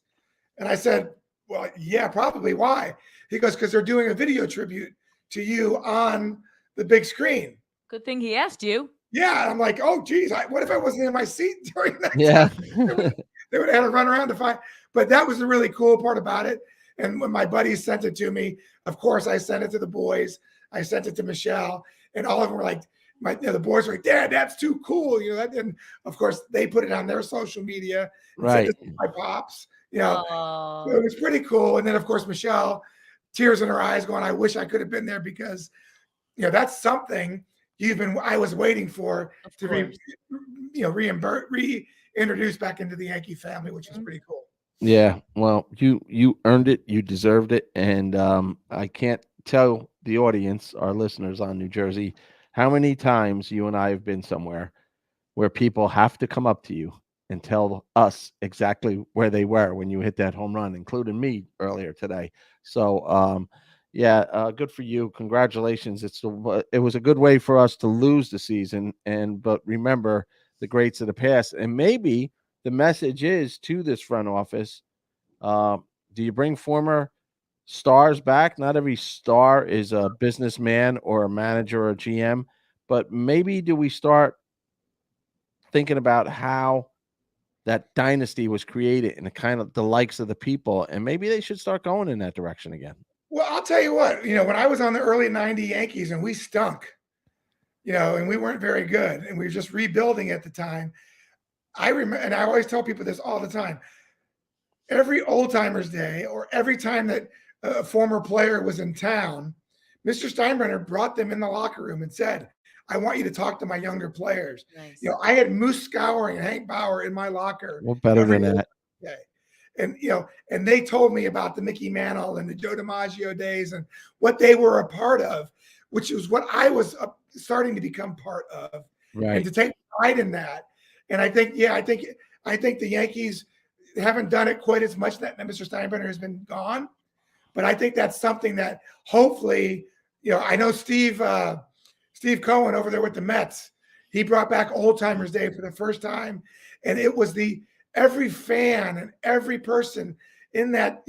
And I said, "Well, yeah, probably. Why?" He goes, "Because they're doing a video tribute to you on the big screen." Good thing he asked you. Yeah. I'm like, "Oh, geez, what if I wasn't in my seat during that Yeah. time?" They would have had to run around to find. But that was the really cool part about it. And when my buddies sent it to me, of course, I sent it to the boys. I sent it to Michelle. And all of them were like, the boys were like, "Dad, that's too cool." And of course, they put it on their social media. And Right. said, "This is my pops." So it was pretty cool. And then, of course, Michelle, tears in her eyes, going, "I wish I could have been there," because, that's something I was waiting for to reintroduce back into the Yankee family, which is pretty cool. Yeah. Well, you earned it. You deserved it. And I can't tell the audience, our listeners on New Jersey, how many times you and I have been somewhere where people have to come up to you and tell us exactly where they were when you hit that home run, including me earlier today. So, good for you. Congratulations. It was a good way for us to lose the season, but remember the greats of the past. And maybe the message is to this front office: do you bring former stars back? Not every star is a businessman or a manager or a GM, but maybe do we start thinking about how that dynasty was created and the kind of the likes of the people, and maybe they should start going in that direction again. Well, I'll tell you what, when I was on the early 90 Yankees and we stunk, and we weren't very good and we were just rebuilding at the time. I remember, and I always tell people this all the time, every old timers day or every time that a former player was in town, Mr. Steinbrenner brought them in the locker room and said, "I want you to talk to my younger players." Nice. I had Moose Scouring and Hank Bauer in my locker. What better than that? Day. And, and they told me about the Mickey Mantle and the Joe DiMaggio days and what they were a part of, which was what I was starting to become part of. Right. And to take pride in that. And I think the Yankees haven't done it quite as much that Mr. Steinbrenner has been gone, But I think that's something that hopefully, I know Steve Cohen over there with the Mets, he brought back Old Timers Day for the first time. And it was every fan and every person in that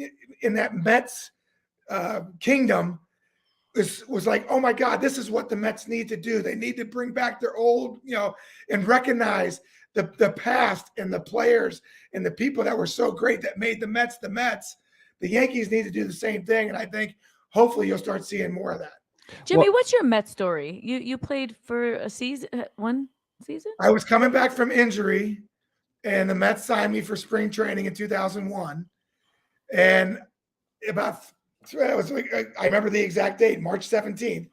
Mets kingdom was like, oh my God, this is what the Mets need to do. They need to bring back their old, and recognize the past and the players and the people that were so great that made the Mets the Mets. The Yankees need to do the same thing. And I think hopefully you'll start seeing more of that. Jimmy, what's your Mets story? You played for a season, one season? I was coming back from injury, and the Mets signed me for spring training in 2001. And I remember the exact date, March 17th,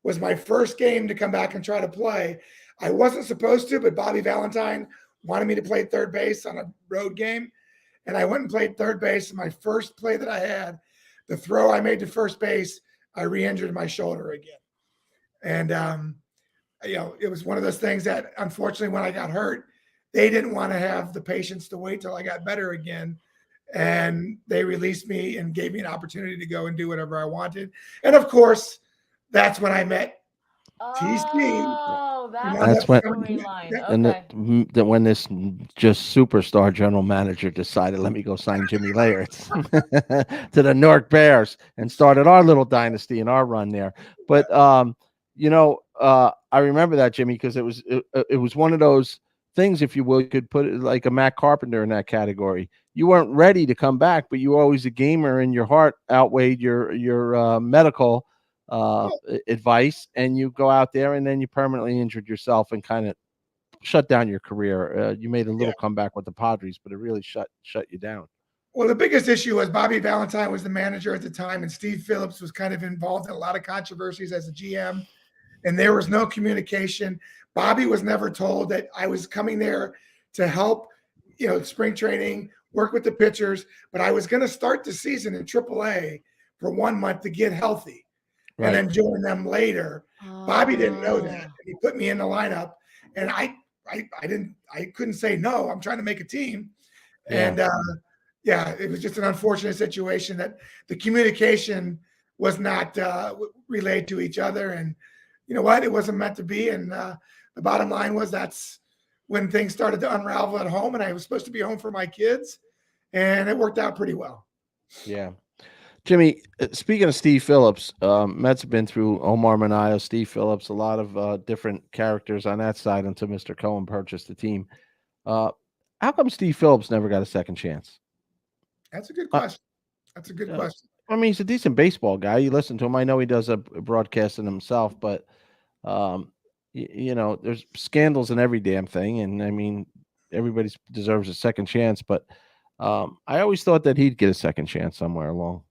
was my first game to come back and try to play. I wasn't supposed to, but Bobby Valentine wanted me to play third base on a road game. And I went and played third base. My first play that I had, the throw I made to first base, I re-injured my shoulder again. And, it was one of those things that, unfortunately, when I got hurt, they didn't want to have the patience to wait till I got better again. And they released me and gave me an opportunity to go and do whatever I wanted. And, of course, that's when I met TC. Oh, that's when, and when this just superstar general manager decided, let me go sign Jimmy Leyritz to the Newark Bears and started our little dynasty and our run there. But I remember that, Jimmy, because it was one of those things, if you will, you could put it like a Matt Carpenter in that category. You weren't ready to come back, but you were always a gamer, and your heart outweighed your medical advice, and you go out there and then you permanently injured yourself and kind of shut down your career. You made a little comeback with the Padres, but it really shut you down. Well, the biggest issue was Bobby Valentine was the manager at the time, and Steve Phillips was kind of involved in a lot of controversies as a GM, and there was no communication. Bobby was never told that I was coming there to help, spring training, work with the pitchers, but I was going to start the season in AAA for 1 month to get healthy. Right. And then join them later. Bobby didn't know that. He put me in the lineup, and I couldn't say no. I'm trying to make a team. Yeah. And it was just an unfortunate situation that the communication was not relayed to each other. And you know what? It wasn't meant to be. And the bottom line was that's when things started to unravel at home, and I was supposed to be home for my kids, and it worked out pretty well. Yeah. Jimmy, speaking of Steve Phillips, Mets have been through Omar Minaya, Steve Phillips, a lot of different characters on that side until Mr. Cohen purchased the team. How come Steve Phillips never got a second chance? That's a good question. That's a good question. I mean, he's a decent baseball guy. You listen to him. I know he does a broadcasting himself, but, there's scandals in every damn thing. And, I mean, everybody deserves a second chance. But I always thought that he'd get a second chance somewhere along.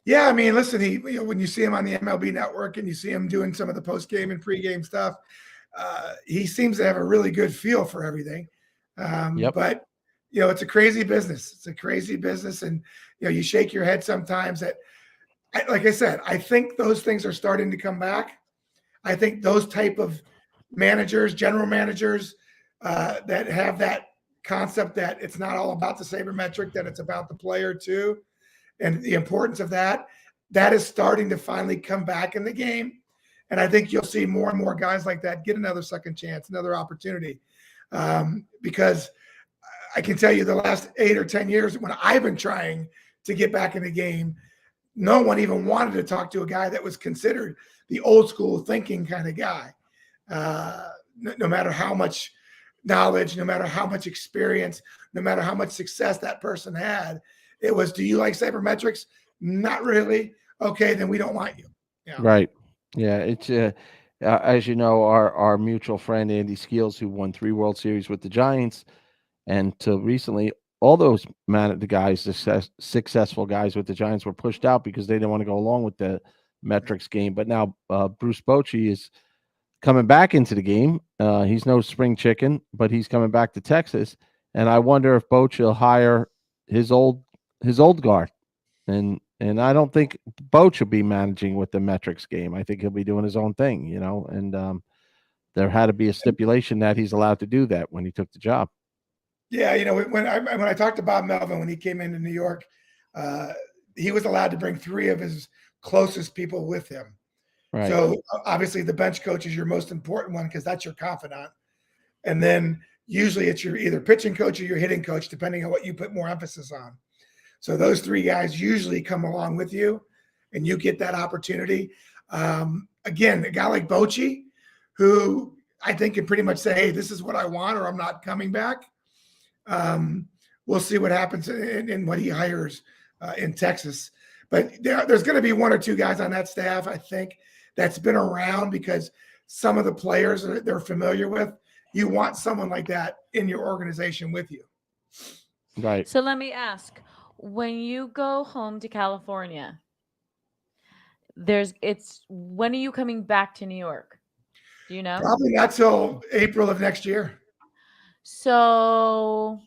Yeah, I mean, listen, when you see him on the MLB Network and you see him doing some of the post-game and pre-game stuff, he seems to have a really good feel for everything. But, it's a crazy business. It's a crazy business. And, you shake your head sometimes like I said, I think those things are starting to come back. I think those type of managers, general managers that have that concept that it's not all about the sabermetric, that it's about the player too. And the importance of that is starting to finally come back in the game. And I think you'll see more and more guys like that get another second chance, another opportunity. Because I can tell you the last 8 or 10 years when I've been trying to get back in the game, no one even wanted to talk to a guy that was considered the old school thinking kind of guy. No matter how much knowledge, no matter how much experience, no matter how much success that person had, it was, do you like sabermetrics? Not really. Okay, then we don't want you. Yeah. Right. Yeah. It's as you know, our mutual friend Andy Skeels, who won 3 World Series with the Giants, and till recently, all those successful guys with the Giants were pushed out because they didn't want to go along with the metrics game. But now Bruce Bochy is coming back into the game. He's no spring chicken, but he's coming back to Texas, and I wonder if Bochy will hire his old guard, and I don't think Boch will be managing with the metrics game. I think he'll be doing his own thing, and there had to be a stipulation that he's allowed to do that when he took the job. Yeah, when I talked to Bob Melvin when he came into New York, he was allowed to bring 3 of his closest people with him. Right. So obviously the bench coach is your most important one because that's your confidant. And then usually it's your either pitching coach or your hitting coach, depending on what you put more emphasis on. So those 3 guys usually come along with you and you get that opportunity. Again, a guy like Bochy, who I think can pretty much say, hey, this is what I want, or I'm not coming back. We'll see what happens in what he hires in Texas. But there's going to be 1 or 2 guys on that staff, I think, that's been around because some of the players that they're familiar with, you want someone like that in your organization with you. Right. So let me ask, when you go home to California, when are you coming back to New York? Do you know? Probably not till April of next year. So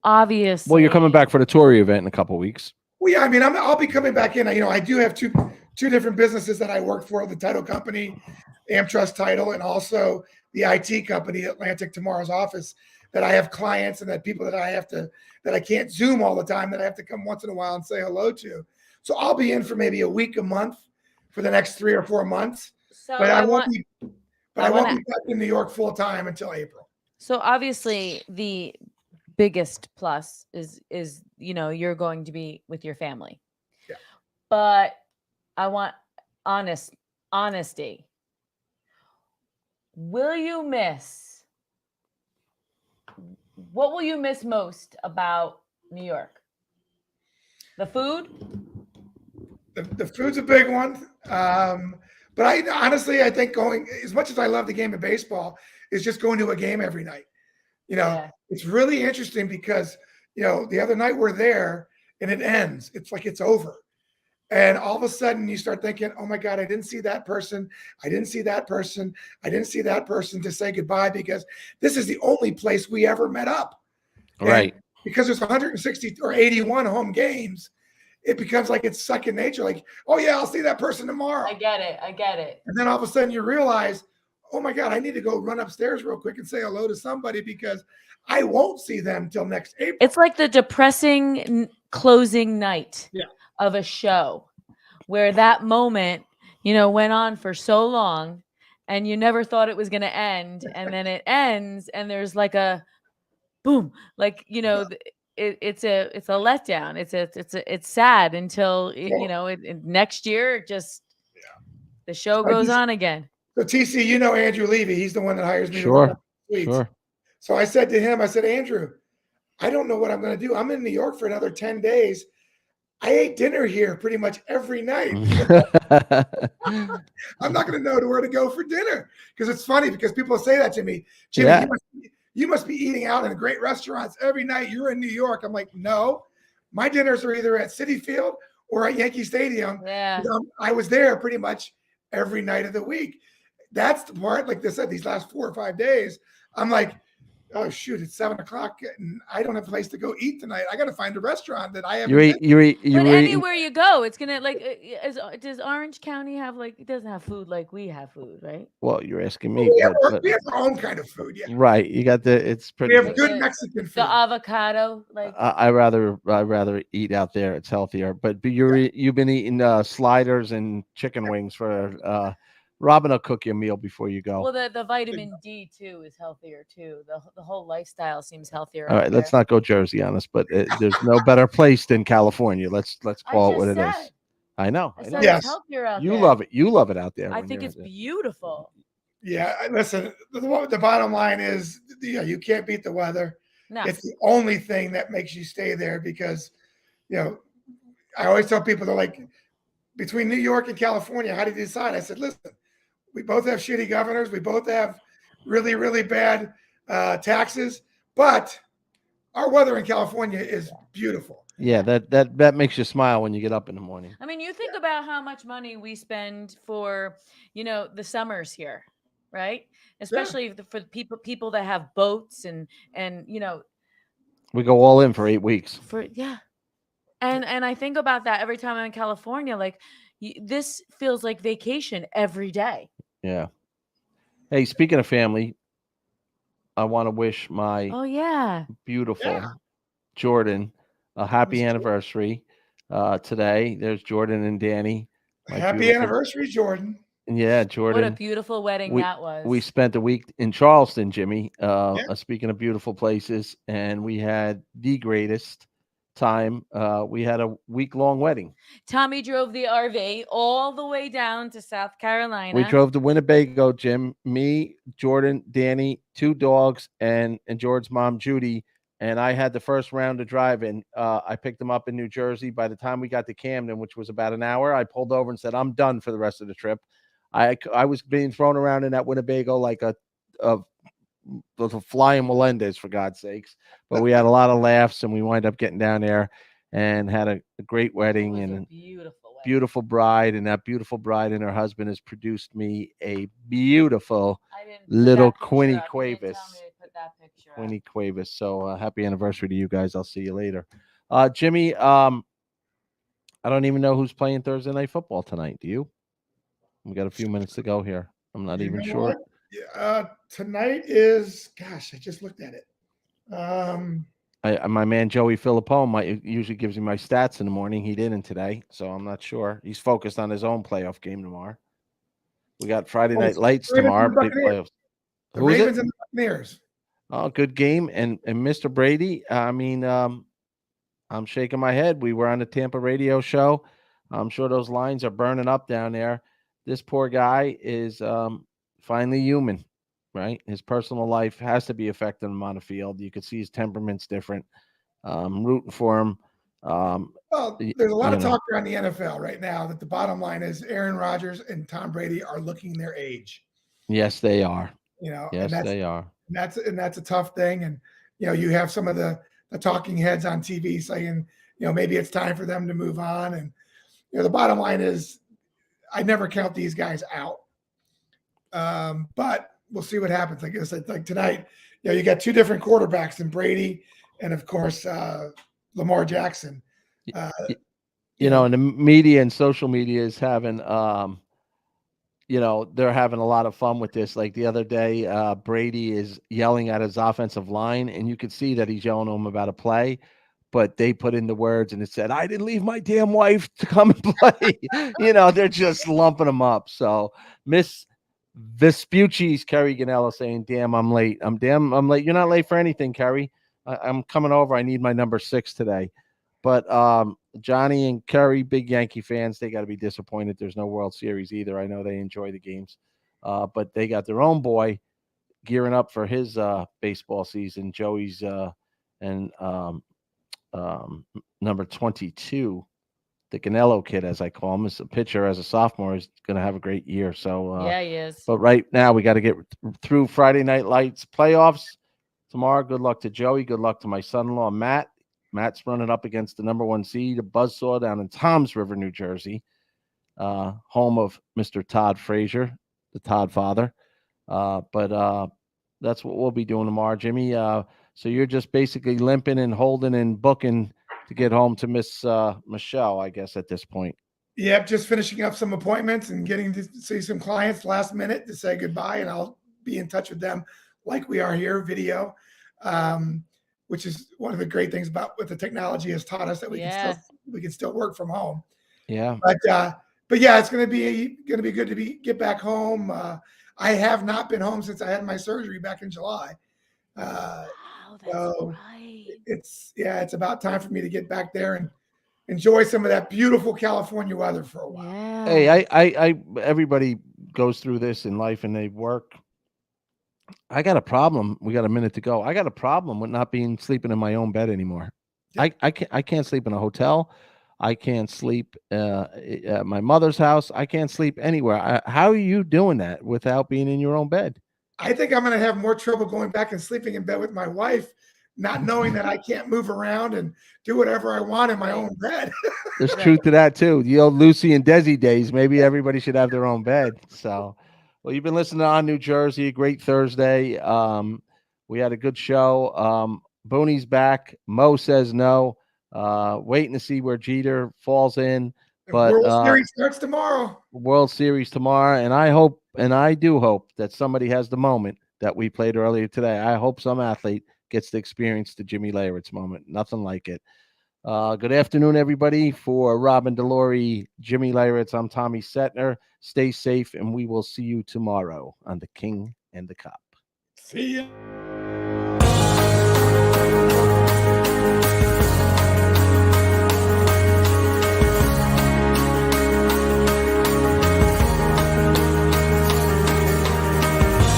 obviously, Well, you're coming back for the Tory event in a couple of weeks. Well, yeah, I mean, I'll be coming back in. I do have two different businesses that I work for: the title company, AmTrust Title, and also the IT company, Atlantic Tomorrow's Office. That I have clients and that people that I can't Zoom all the time, that I have to come once in a while and say hello to. So I'll be in for maybe a week, a month for the next 3 or 4 months. So But I won't be back in New York full time until April. So obviously the biggest plus is you're going to be with your family. Yeah. But I want honesty. What will you miss most about New York? The food? The food's a big one. But I think going, as much as I love the game of baseball, is just going to a game every night. It's really interesting because, the other night we're there and it ends. It's like it's over. And all of a sudden you start thinking, oh my God, I didn't see that person. I didn't see that person. I didn't see that person to say goodbye because this is the only place we ever met up. Right. And because there's 160 or 81 home games, it becomes like it's second nature. Like, oh yeah, I'll see that person tomorrow. I get it. And then all of a sudden you realize, oh my God, I need to go run upstairs real quick and say hello to somebody because I won't see them till next April. It's like the depressing closing night of a show where that moment, went on for so long and you never thought it was going to end. And then it ends and there's like a boom, like, it's a letdown. It's sad until, next year, the show goes on again. So TC, Andrew Levy, he's the one that hires me. Sure. Sure. So I said to him, Andrew, I don't know what I'm going to do. I'm in New York for another 10 days. I ate dinner here pretty much every night. I'm not going to know where to go for dinner because it's funny because people say that to me. Jimmy, you must be eating out in great restaurants every night. You're in New York. I'm like, no, my dinners are either at Citi Field or at Yankee Stadium. Yeah. I was there pretty much every night of the week. That's the part, like I said, these last 4 or 5 days, I'm like, oh shoot, it's 7:00 and I don't have a place to go eat tonight. I got to find a restaurant that I have. Anywhere you go, it's gonna does Orange County have it doesn't have food like we have food, right? Well, you're asking me. We have our own kind of food, yeah. Right. You got it's pretty. We have good Mexican food. The avocado, I rather eat out there. It's healthier. But you've been eating sliders and chicken wings for. Robin will cook you a meal before you go. Well, the vitamin D too is healthier too. The whole lifestyle seems healthier. All right, let's not go Jersey on us, but there's no better place than California. Let's call it what it is. I know. Yes. Healthier out you there. love it. You love it out there. I think it's beautiful. Yeah, listen. The bottom line is, you can't beat the weather. No. It's the only thing that makes you stay there because, I always tell people, they're like, between New York and California, how do you decide? I said, listen. We both have shitty governors. We both have really, really bad taxes, but our weather in California is beautiful. Yeah, that makes you smile when you get up in the morning. I mean, you think about how much money we spend for, the summers here, right? Especially for people that have boats and we go all in for 8 weeks. And I think about that every time I'm in California. Like, this feels like vacation every day. Yeah. Hey, speaking of family, I want to wish my beautiful Jordan a happy anniversary. today. There's Jordan and Danny. Happy anniversary, Jordan. Yeah, Jordan. What a beautiful wedding that was. We spent a week in Charleston, Jimmy. Speaking of beautiful places, and we had the greatest time. We had a week-long wedding. Tommy drove the RV all the way down to South Carolina. We drove to Winnebago, Jim. Me, Jordan, Danny, 2 dogs, and George's mom, Judy. And I had the first round of driving. I picked them up in New Jersey. By the time we got to Camden, which was about an hour, I pulled over and said, "I'm done for the rest of the trip." I was being thrown around in that Winnebago like a flying Melendez, for God's sakes. But we had a lot of laughs, and we wind up getting down there and had a great wedding and a beautiful bride. And that beautiful bride and her husband has produced me a beautiful little Quinny Cuevas. Quinny Cuevas. So happy anniversary to you guys. I'll see you later. Jimmy, I don't even know who's playing Thursday Night Football tonight. Do you? We got a few minutes to go here. I'm not even sure. Tonight is, gosh, I just looked at it. My man Joey Filippone usually gives me my stats in the morning. He didn't today, so I'm not sure. He's focused on his own playoff game tomorrow. We got Friday Night Lights tomorrow. Big playoffs. The Ravens and the Buccaneers. Oh, good game. And Mr. Brady, I mean, I'm shaking my head. We were on the Tampa radio show. I'm sure those lines are burning up down there. This poor guy is finally human, right? His personal life has to be affecting him on the field. You could see his temperament's different. Rooting for him. Well, there's a lot of talk around the NFL right now that the bottom line is Aaron Rodgers and Tom Brady are looking their age. Yes, they are. Yes, they are. And that's a tough thing. And you have some of the talking heads on TV saying, maybe it's time for them to move on. And the bottom line is, I never count these guys out. But we'll see what happens. Like I said, like tonight, you got 2 different quarterbacks in Brady and of course Lamar Jackson. And the media and social media is having they're having a lot of fun with this. Like the other day, Brady is yelling at his offensive line, and you could see that he's yelling to him about a play, but they put in the words and it said, "I didn't leave my damn wife to come and play." They're just lumping him up. So Miss Vespucci's Kerry Ganello saying, "Damn, I'm late. I'm late." You're not late for anything, Kerry. I'm coming over. I need my number 6 today. But Johnny and Kerry, big Yankee fans, they got to be disappointed there's no World Series either. I know they enjoy the games. But they got their own boy gearing up for his baseball season. Joey's and number 22, the Ganello kid, as I call him, is a pitcher as a sophomore, is going to have a great year. So yeah, he is. But right now we got to get through Friday Night Lights playoffs tomorrow. Good luck to Joey. Good luck to my son-in-law, Matt. Matt's running up against the number 1 seed, a Buzzsaw down in Toms River, New Jersey, home of Mr. Todd Frazier, the Todd father. But that's what we'll be doing tomorrow, Jimmy. So you're just basically limping and holding and booking to get home to Miss Michelle, I guess, at this point. Yep, just finishing up some appointments and getting to see some clients last minute to say goodbye, and I'll be in touch with them like we are here, video, which is one of the great things about what the technology has taught us, that we can still work from home. Yeah. But yeah, it's going to be good to get back home. I have not been home since I had my surgery back in July. That's so right. It's about time for me to get back there and enjoy some of that beautiful California weather for a while. Yeah. Hey, I everybody goes through this in life and they work. I got a problem. We got a minute to go. I got a problem with not sleeping in my own bed anymore. Yeah. I can't sleep in a hotel. I can't sleep at my mother's house. I can't sleep anywhere. How are you doing that without being in your own bed? I think I'm going to have more trouble going back and sleeping in bed with my wife, not knowing that I can't move around and do whatever I want in my own bed. There's truth to that too. The old Lucy and Desi days. Maybe everybody should have their own bed. So, well, you've been listening on New Jersey. A great Thursday. We had a good show. Booney's back. Mo says no. Waiting to see where Jeter falls in. But World Series starts tomorrow. World Series tomorrow, and I hope, and I do hope, that somebody has the moment that we played earlier today. I hope some athlete gets to experience the Jimmy Leyritz moment. Nothing like it. Good afternoon, everybody. For Robin DiLauri, Jimmy Leyritz, I'm Tommy Cetnar. Stay safe, and we will see you tomorrow on The King and the Cop. See ya.